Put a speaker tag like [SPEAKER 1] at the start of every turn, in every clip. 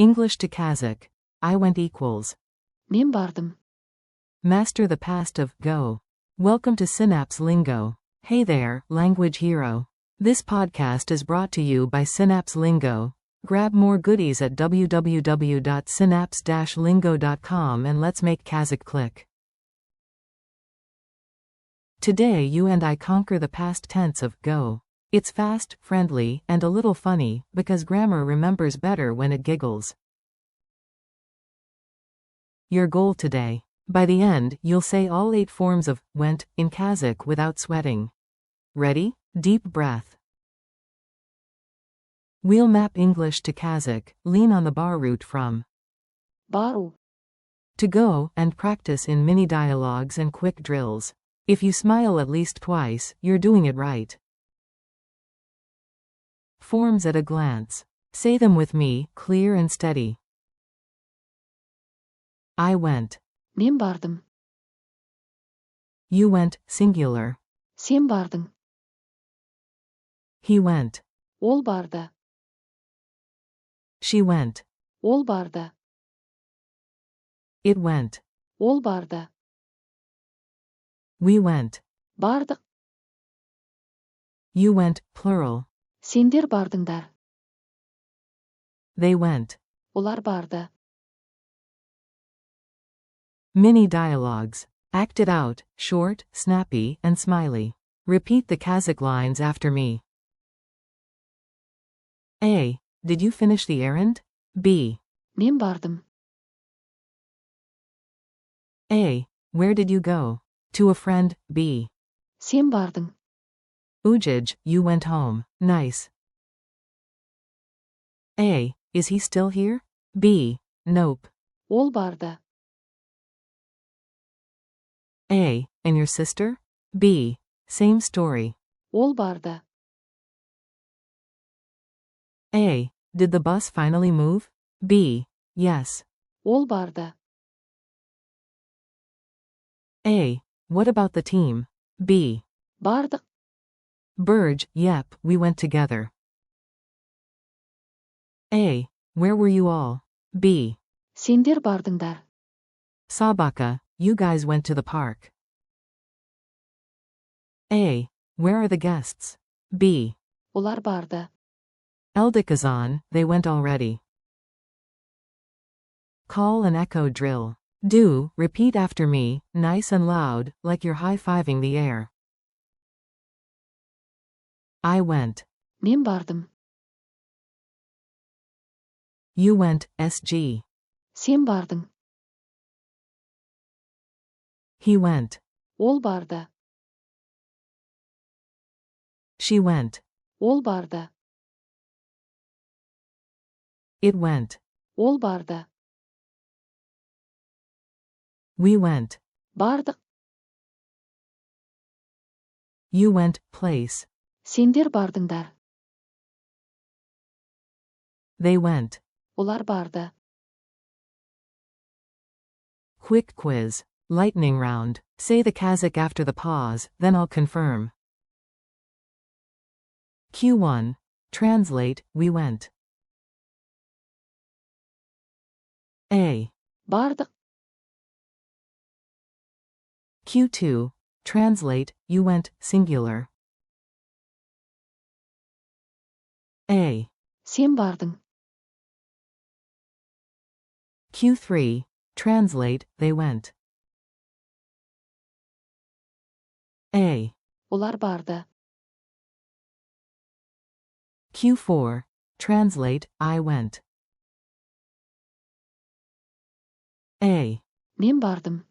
[SPEAKER 1] English to Kazakh. I went equals.
[SPEAKER 2] Мен бардым.
[SPEAKER 1] Master the past of go. Welcome to Synapse Lingo. Hey there, language hero. This podcast is brought to you by Synapse Lingo. Grab more goodies at www.synapse-lingo.com and let's make Kazakh click. Today you and I conquer the past tense of go. It's fast, friendly, and a little funny, because grammar remembers better when it giggles. Your goal today. By the end, you'll say all 8 forms of went in Kazakh without sweating. Ready? Deep breath. We'll map English to Kazakh, lean on the bar route from
[SPEAKER 2] Бару.
[SPEAKER 1] to go, and practice in mini dialogues and quick drills. If you smile at least twice, you're doing it right. Forms at a glance. Say them with me, clear and steady. I went.
[SPEAKER 2] Мен бардым.
[SPEAKER 1] You went, singular.
[SPEAKER 2] Сен бардың.
[SPEAKER 1] He went.
[SPEAKER 2] Ол барды.
[SPEAKER 1] She went.
[SPEAKER 2] Ол барды.
[SPEAKER 1] It went.
[SPEAKER 2] Ол барды.
[SPEAKER 1] We went.
[SPEAKER 2] Бардық.
[SPEAKER 1] You went, plural.
[SPEAKER 2] Сендер бардыңдар.
[SPEAKER 1] They went.
[SPEAKER 2] Олар барды.
[SPEAKER 1] Mini dialogues. Act it out, short, snappy, and smiley. Repeat the Kazakh lines after me. A. Did you finish the errand? B.
[SPEAKER 2] Мен бардым.
[SPEAKER 1] A. Where did you go? To a friend. B.
[SPEAKER 2] Сен бардың.
[SPEAKER 1] Ujij, you went home. Nice. A. Is he still here? B. Nope.
[SPEAKER 2] Ол барды.
[SPEAKER 1] A. And your sister? B. Same story.
[SPEAKER 2] Ол барды.
[SPEAKER 1] A. Did the bus finally move? B. Yes.
[SPEAKER 2] Ол барды.
[SPEAKER 1] A. What about the team? B.
[SPEAKER 2] Бардық.
[SPEAKER 1] Burge, yep, we went together. A. Where were you all? B.
[SPEAKER 2] Сендер бардыңдар.
[SPEAKER 1] Sabaka, you guys went to the park. A. Where are the guests? B.
[SPEAKER 2] Олар барды.
[SPEAKER 1] Eldikazan, they went already. Call and echo drill. Do, repeat after me, nice and loud, like you're high-fiving the air. I went.
[SPEAKER 2] Мен бардым.
[SPEAKER 1] You went, SG.
[SPEAKER 2] Сен бардың.
[SPEAKER 1] He went.
[SPEAKER 2] Ол барды.
[SPEAKER 1] She went.
[SPEAKER 2] Ол барды.
[SPEAKER 1] It went.
[SPEAKER 2] Ол барды.
[SPEAKER 1] We went.
[SPEAKER 2] Бардық.
[SPEAKER 1] You went, place.
[SPEAKER 2] Сендер бардыңдар.
[SPEAKER 1] They went.
[SPEAKER 2] Олар барды.
[SPEAKER 1] Quick quiz. Lightning round. Say the Kazakh after the pause, then I'll confirm. Q1. Translate, we went. A.
[SPEAKER 2] Бардық.
[SPEAKER 1] Q2. Translate, you went, singular. A.
[SPEAKER 2] Сен бардың.
[SPEAKER 1] Q3. Translate, they went. A.
[SPEAKER 2] Олар барды.
[SPEAKER 1] Q4. Translate, I went. A.
[SPEAKER 2] Мен бардым.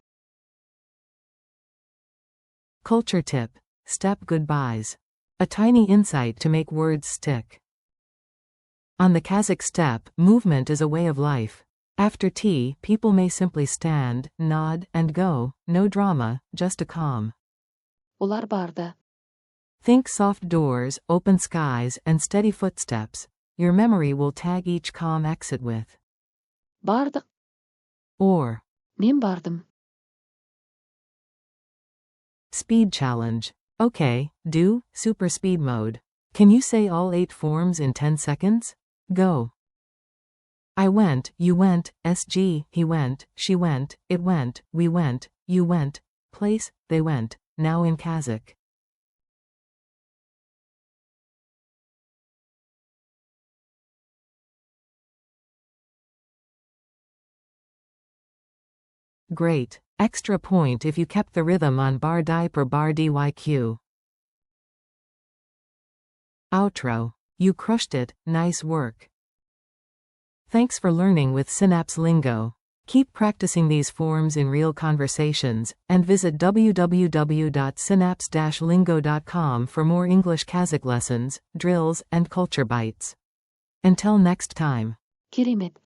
[SPEAKER 1] Culture tip. Step goodbyes. A tiny insight to make words stick. On the Kazakh steppe, movement is a way of life. After tea, people may simply stand, nod, and go, no drama, just a calm.
[SPEAKER 2] Олар барды.
[SPEAKER 1] Think soft doors, open skies, and steady footsteps. Your memory will tag each calm exit with
[SPEAKER 2] Бардық.
[SPEAKER 1] or.
[SPEAKER 2] Мен бардым.
[SPEAKER 1] Speed challenge. Okay, do super speed mode. Can you say all 8 forms in 10 seconds? Go. I went, you went, SG, he went, she went, it went, we went, you went, place, they went, now in Kazakh. Great. Extra point if you kept the rhythm on bar dipe or bar dyq. Outro. You crushed it, nice work. Thanks for learning with Synapse Lingo. Keep practicing these forms in real conversations, and visit www.synapse-lingo.com for more English Kazakh lessons, drills, and culture bites. Until next time.
[SPEAKER 2] Керемет.